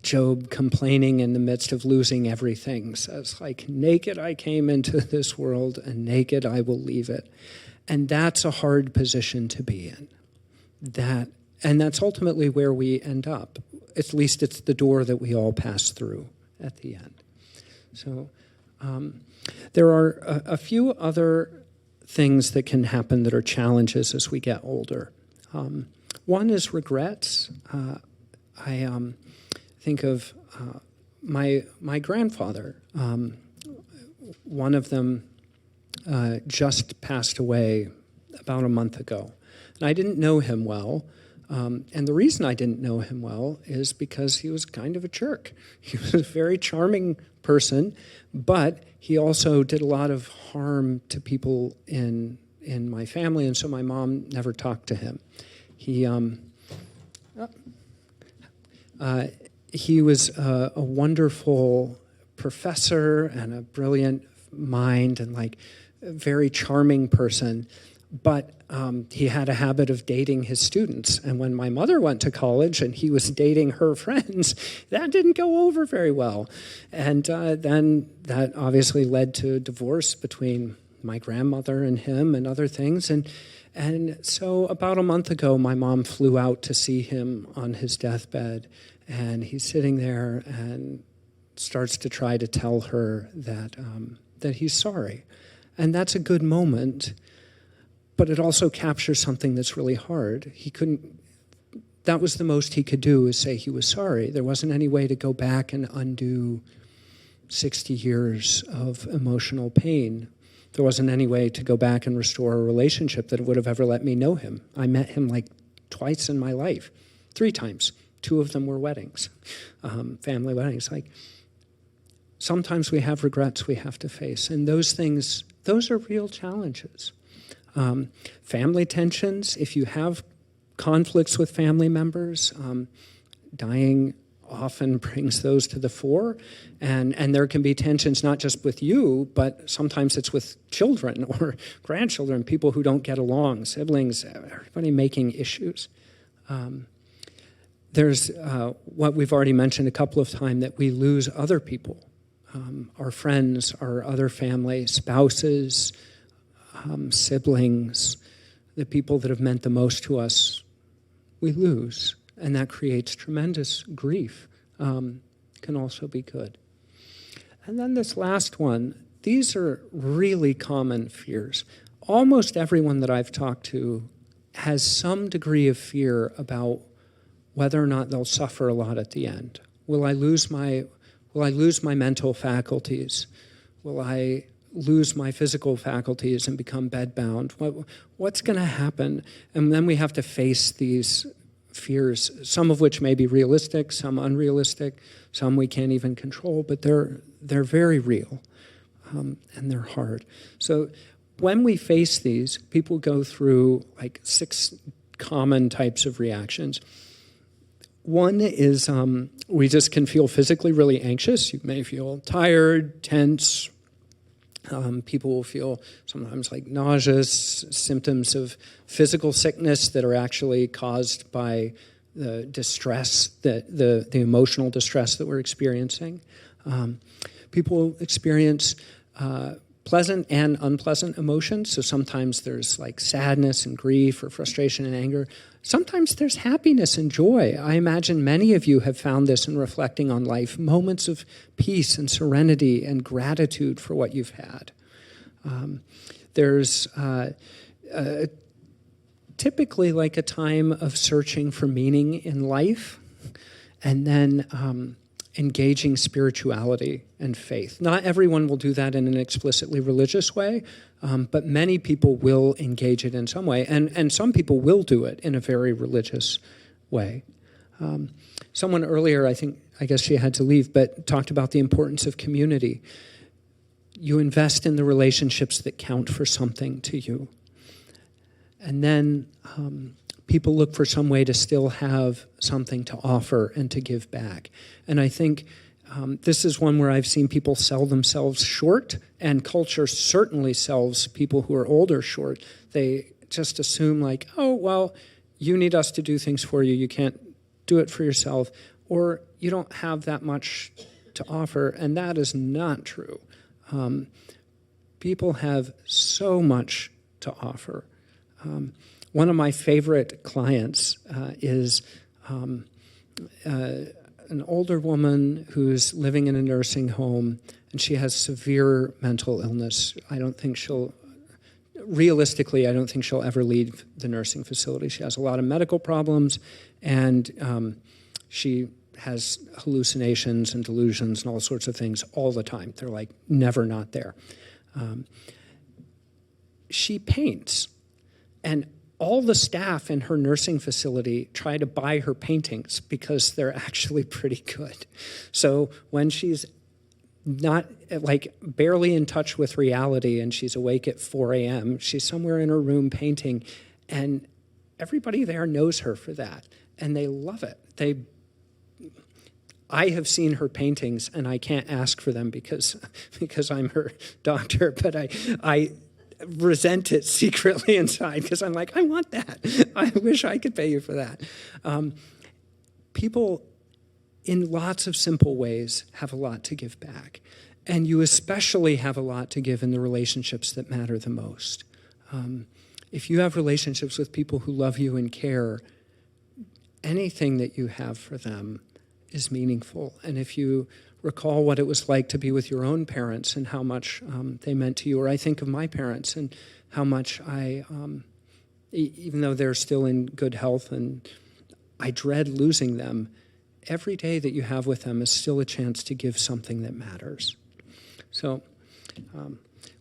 Job complaining in the midst of losing everything says, like, naked I came into this world and naked I will leave it. And that's a hard position to be in. And that's ultimately where we end up. At least it's the door that we all pass through at the end. So there are a few other things that can happen that are challenges as we get older. One is regrets. I think of my grandfather. One of them just passed away about a month ago. And I didn't know him well. And the reason I didn't know him well is because he was kind of a jerk. He was a very charming person, but he also did a lot of harm to people in my family, and so my mom never talked to him. He was a wonderful professor and a brilliant mind and, like, a very charming person, but he had a habit of dating his students. And when my mother went to college and he was dating her friends, that didn't go over very well. And then that obviously led to a divorce between my grandmother and him and other things. And so about a month ago, my mom flew out to see him on his deathbed. And he's sitting there and starts to try to tell her that he's sorry. And that's a good moment. But it also captures something that's really hard. That was the most he could do, is say he was sorry. There wasn't any way to go back and undo 60 years of emotional pain. There wasn't any way to go back and restore a relationship that would have ever let me know him. I met him like twice in my life, 3 times. 2 of them were weddings, family weddings. Like, sometimes we have regrets we have to face. And those things, those are real challenges. Family tensions, if you have conflicts with family members, dying often brings those to the fore. And there can be tensions not just with you, but sometimes it's with children or grandchildren, people who don't get along, siblings, everybody making issues. There's what we've already mentioned a couple of times, that we lose other people, our friends, our other family, spouses, siblings, the people that have meant the most to us, we lose. And that creates tremendous grief. Can also be good. And then this last one, these are really common fears. Almost everyone that I've talked to has some degree of fear about whether or not they'll suffer a lot at the end. Will I lose my mental faculties? Will I lose my physical faculties and become bedbound? What's going to happen? And then we have to face these fears, some of which may be realistic, some unrealistic, some we can't even control, but they're very real, and they're hard. So when we face these, people go through like 6 common types of reactions. One is we just can feel physically really anxious. You may feel tired, tense, People will feel sometimes like nauseous, symptoms of physical sickness that are actually caused by the distress, the emotional distress that we're experiencing. People experience pleasant and unpleasant emotions. So sometimes there's like sadness and grief or frustration and anger. Sometimes there's happiness and joy. I imagine many of you have found this in reflecting on life, moments of peace and serenity and gratitude for what you've had. There's typically like a time of searching for meaning in life, and then engaging spirituality and faith. Not everyone will do that in an explicitly religious way, but many people will engage it in some way, and some people will do it in a very religious way. Someone earlier, I guess she had to leave, but talked about the importance of community. You invest in the relationships that count for something to you. And then people look for some way to still have something to offer and to give back. And I think this is one where I've seen people sell themselves short, and culture certainly sells people who are older short. They just assume like, oh, well, you need us to do things for you. You can't do it for yourself, or you don't have that much to offer, and that is not true. People have so much to offer. One of my favorite clients is an older woman who's living in a nursing home, and she has severe mental illness. Realistically, I don't think she'll ever leave the nursing facility. She has a lot of medical problems, and she has hallucinations and delusions and all sorts of things all the time. They're like never not there. She paints, and all the staff in her nursing facility try to buy her paintings because they're actually pretty good. So when she's not like barely in touch with reality and she's awake at 4 a.m., she's somewhere in her room painting, and everybody there knows her for that, and they love it. I have seen her paintings, and I can't ask for them because I'm her doctor, but I resent it secretly inside because I'm like, I want that. I wish I could pay you for that. People, in lots of simple ways, have a lot to give back. And you especially have a lot to give in the relationships that matter the most. If you have relationships with people who love you and care, anything that you have for them is meaningful. And if you recall what it was like to be with your own parents and how much they meant to you, or I think of my parents and how much even though they're still in good health and I dread losing them, every day that you have with them is still a chance to give something that matters. So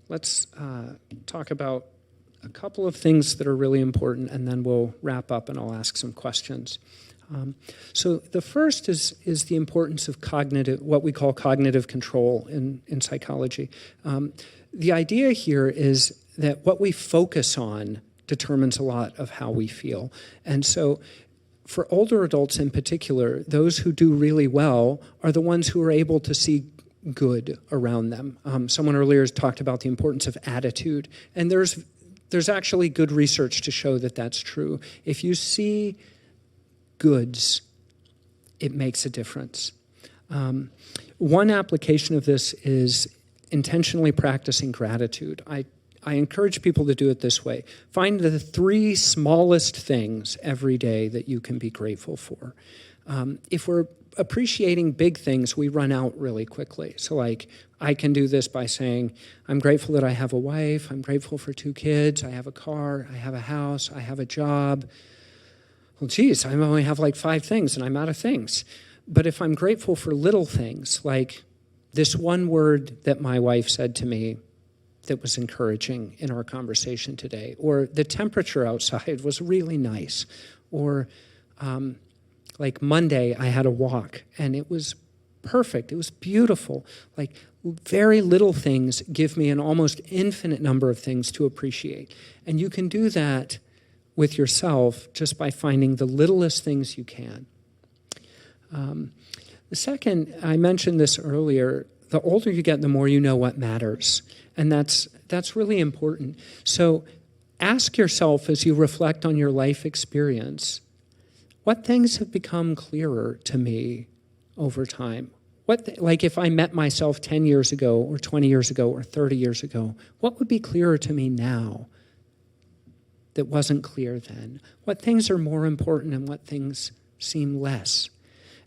let's talk about a couple of things that are really important, and then we'll wrap up and I'll ask some questions. So the first is the importance of what we call cognitive control in psychology. The idea here is that what we focus on determines a lot of how we feel. And so for older adults in particular, those who do really well are the ones who are able to see good around them. Someone earlier has talked about the importance of attitude, and there's actually good research to show that that's true. If you see goods, it makes a difference. One application of this is intentionally practicing gratitude. I encourage people to do it this way. Find the 3 smallest things every day that you can be grateful for. If we're appreciating big things, we run out really quickly. So like, I can do this by saying, I'm grateful that I have a wife, I'm grateful for 2 kids, I have a car, I have a house, I have a job. Well, geez, I only have like 5 things and I'm out of things. But if I'm grateful for little things, like this one word that my wife said to me that was encouraging in our conversation today, or the temperature outside was really nice, or like Monday I had a walk and it was perfect, it was beautiful. Like very little things give me an almost infinite number of things to appreciate. And you can do that with yourself just by finding the littlest things you can. The second, I mentioned this earlier, the older you get, the more you know what matters. And that's really important. So ask yourself as you reflect on your life experience, what things have become clearer to me over time? Like if I met myself 10 years ago or 20 years ago or 30 years ago, what would be clearer to me now that wasn't clear then? What things are more important and what things seem less?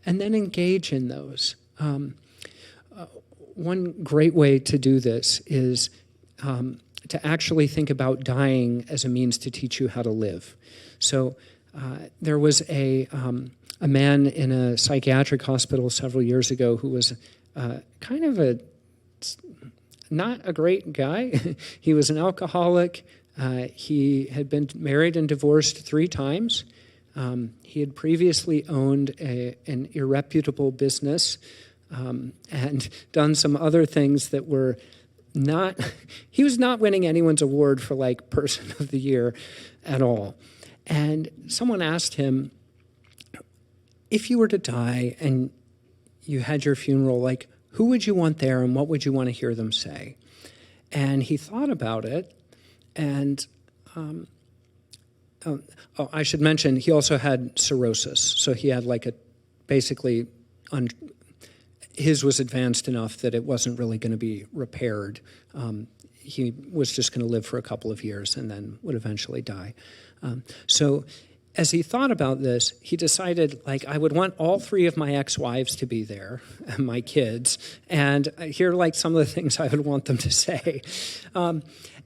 And then engage in those. One great way to do this is to actually think about dying as a means to teach you how to live. So there was a man in a psychiatric hospital several years ago who was kind of not a great guy. He was an alcoholic. He had been married and divorced 3 times. He had previously owned an irreputable business and done some other things that were not, he was not winning anyone's award for like Person of the Year at all. And someone asked him, if you were to die and you had your funeral, like, who would you want there and what would you want to hear them say? And he thought about it, and I should mention, he also had cirrhosis. So he had like his was advanced enough that it wasn't really going to be repaired. He was just going to live for a couple of years and then would eventually die. So as he thought about this, he decided, like, I would want all 3 of my ex-wives to be there, and my kids, and here are like some of the things I would want them to say.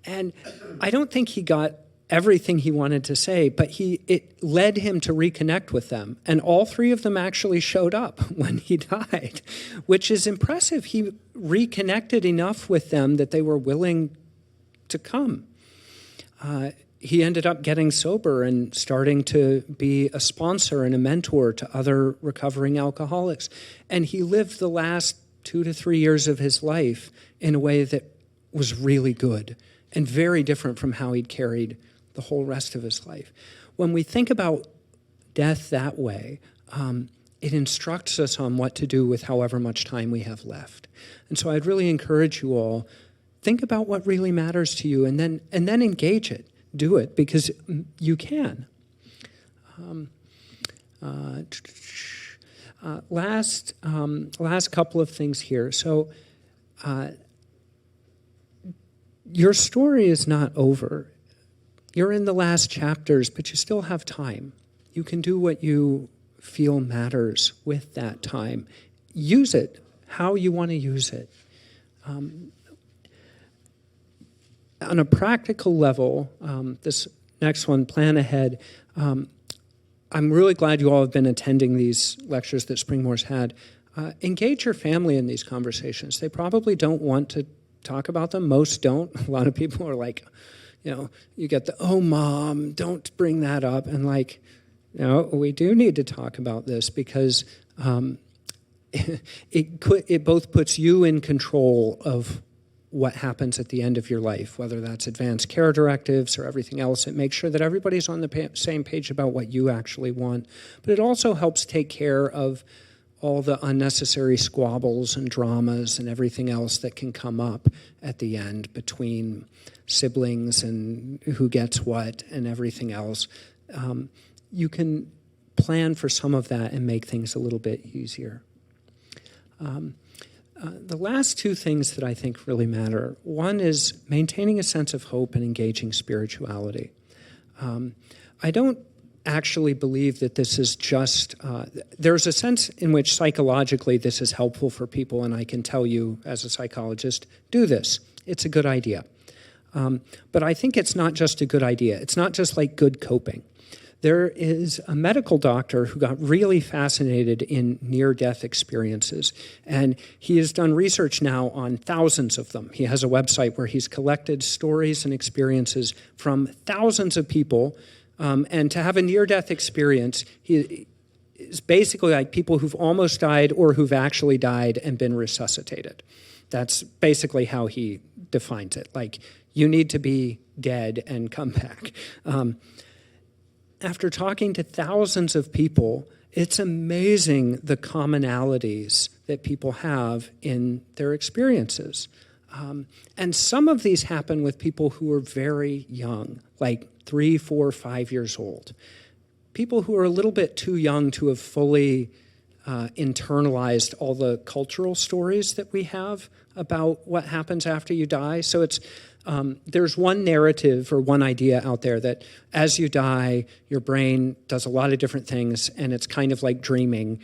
And I don't think he got everything he wanted to say, but it led him to reconnect with them. And all 3 of them actually showed up when he died, which is impressive. He reconnected enough with them that they were willing to come. He ended up getting sober and starting to be a sponsor and a mentor to other recovering alcoholics. And he lived the last 2 to 3 years of his life in a way that was really good and very different from how he'd carried the whole rest of his life. When we think about death that way, it instructs us on what to do with however much time we have left. And so I'd really encourage you all, think about what really matters to you and then engage it. Do it, because you can. Last couple of things here. So your story is not over. You're in the last chapters, but you still have time. You can do what you feel matters with that time. Use it how you want to use it. On a practical level, this next one, plan ahead. I'm really glad you all have been attending these lectures that Springmore's had. Engage your family in these conversations. They probably don't want to talk about them. Most don't. A lot of people are like, you get the, oh, Mom, don't bring that up. And like, we do need to talk about this because it both puts you in control of what happens at the end of your life, whether that's advanced care directives or everything else. It makes sure that everybody's on the same page about what you actually want. But it also helps take care of all the unnecessary squabbles and dramas and everything else that can come up at the end between siblings and who gets what and everything else. You can plan for some of that and make things a little bit easier. The last 2 things that I think really matter, one is maintaining a sense of hope and engaging spirituality. I don't actually believe that this is just, there's a sense in which psychologically this is helpful for people, and I can tell you as a psychologist, do this. It's a good idea. But I think it's not just a good idea. It's not just like good coping. There is a medical doctor who got really fascinated in near-death experiences, and he has done research now on thousands of them. He has a website where he's collected stories and experiences from thousands of people, and to have a near-death experience is basically like people who've almost died or who've actually died and been resuscitated. That's basically how he defines it. Like, you need to be dead and come back. After talking to thousands of people, it's amazing the commonalities that people have in their experiences. And some of these happen with people who are very young, like 3, 4, 5 years old. People who are a little bit too young to have fully internalized all the cultural stories that we have about what happens after you die. So there's one narrative or one idea out there that as you die, your brain does a lot of different things, and it's kind of like dreaming.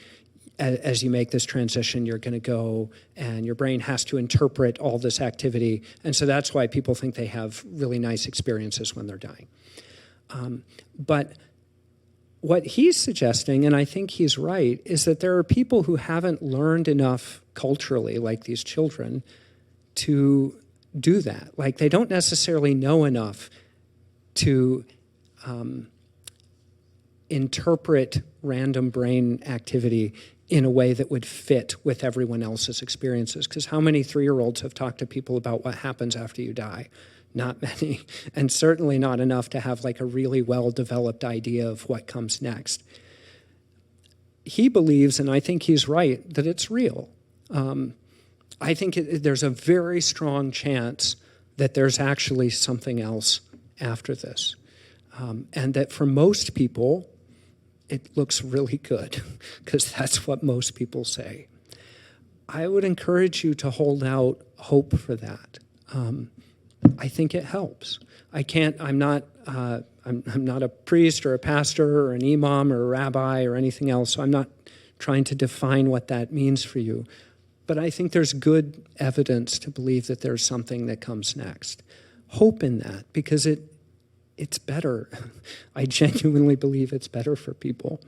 As you make this transition, you're going to go, and your brain has to interpret all this activity. And so that's why people think they have really nice experiences when they're dying. But what he's suggesting, and I think he's right, is that there are people who haven't learned enough culturally, like these children, to do that. Like, they don't necessarily know enough to interpret random brain activity in a way that would fit with everyone else's experiences. Because how many 3-year-olds have talked to people about what happens after you die? Not many, and certainly not enough to have like a really well-developed idea of what comes next. He believes, and I think he's right, that it's real. I think there's a very strong chance that there's actually something else after this. And that for most people, it looks really good, because that's what most people say. I would encourage you to hold out hope for that. I think it helps. I'm not a priest or a pastor or an imam or a rabbi or anything else, so I'm not trying to define what that means for you. But I think there's good evidence to believe that there's something that comes next. Hope in that, because it's better. I genuinely believe it's better for people.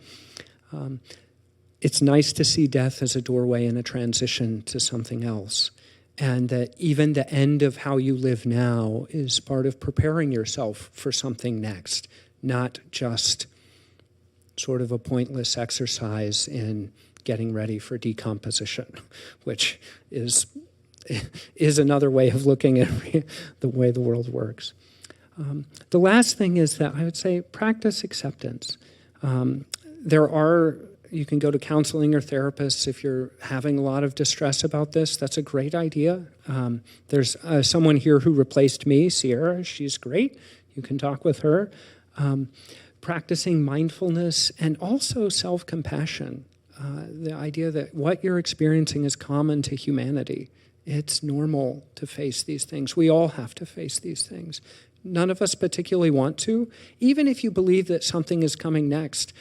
It's nice to see death as a doorway and a transition to something else. And that even the end of how you live now is part of preparing yourself for something next, not just sort of a pointless exercise in getting ready for decomposition, which is another way of looking at the way the world works. The last thing is that I would say practice acceptance. You can go to counseling or therapists if you're having a lot of distress about this. That's a great idea. There's someone here who replaced me, Sierra. She's great. You can talk with her. Practicing mindfulness and also self-compassion. The idea that what you're experiencing is common to humanity. It's normal to face these things. We all have to face these things. None of us particularly want to. Even if you believe that something is coming next,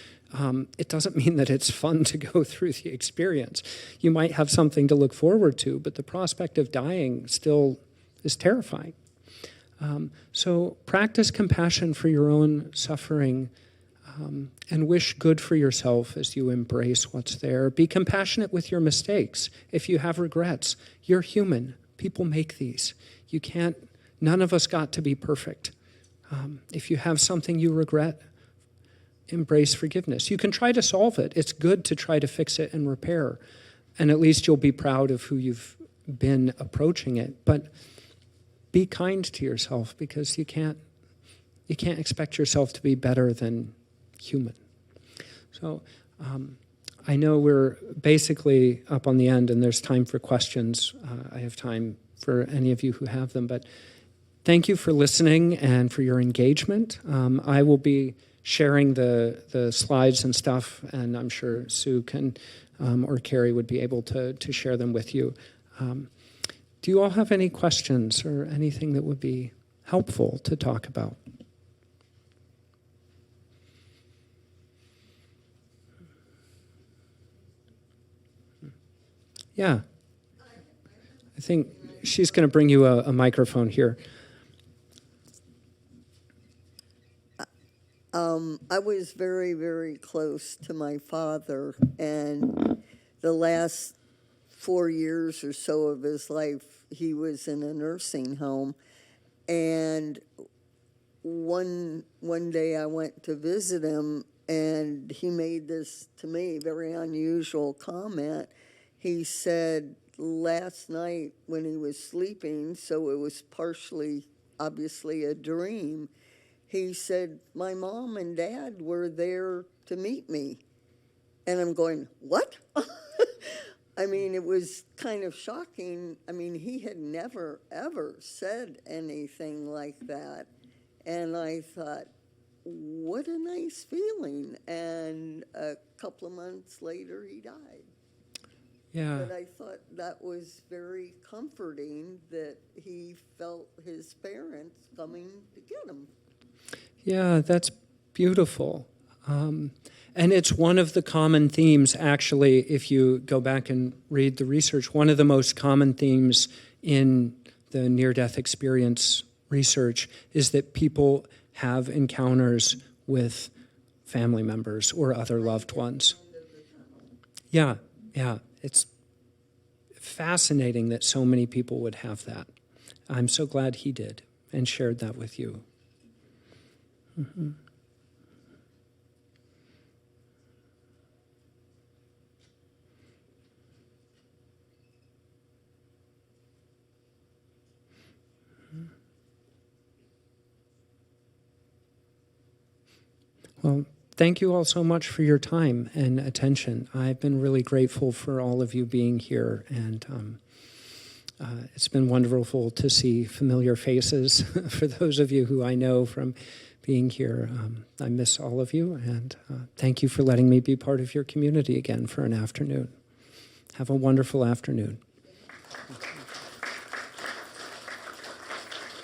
it doesn't mean that it's fun to go through the experience. You might have something to look forward to, but the prospect of dying still is terrifying. So practice compassion for your own suffering, and wish good for yourself as you embrace what's there. Be compassionate with your mistakes. If you have regrets, you're human. People make these. None of us got to be perfect. If you have something you regret, embrace forgiveness. You can try to solve it. It's good to try to fix it and repair. And at least you'll be proud of who you've been approaching it. But be kind to yourself, because you can't expect yourself to be better than human. So I know we're basically up on the end and there's time for questions. I have time for any of you who have them, but thank you for listening and for your engagement. I will be sharing the slides and stuff, and I'm sure Sue can or Carrie would be able to share them with you. Do you all have any questions or anything that would be helpful to talk about? Yeah. I think she's going to bring you a microphone here. I was very, very close to my father, and the last 4 years or so of his life, he was in a nursing home. And one day I went to visit him, and he made this, to me, very unusual comment. He said last night when he was sleeping, so it was partially, obviously, a dream, he said, my mom and dad were there to meet me. And I'm going, what? I mean, it was kind of shocking. I mean, he had never, ever said anything like that. And I thought, what a nice feeling. And a couple of months later, he died. Yeah. But I thought that was very comforting that he felt his parents coming to get him. Yeah, that's beautiful. And it's one of the common themes, actually, if you go back and read the research, one of the most common themes in the near-death experience research is that people have encounters with family members or other loved ones. Yeah, yeah. It's fascinating that so many people would have that. I'm so glad he did and shared that with you. Mm-hmm. Well, thank you all so much for your time and attention. I've been really grateful for all of you being here, and it's been wonderful to see familiar faces for those of you who I know from being here. I miss all of you, and thank you for letting me be part of your community again for an afternoon. Have a wonderful afternoon.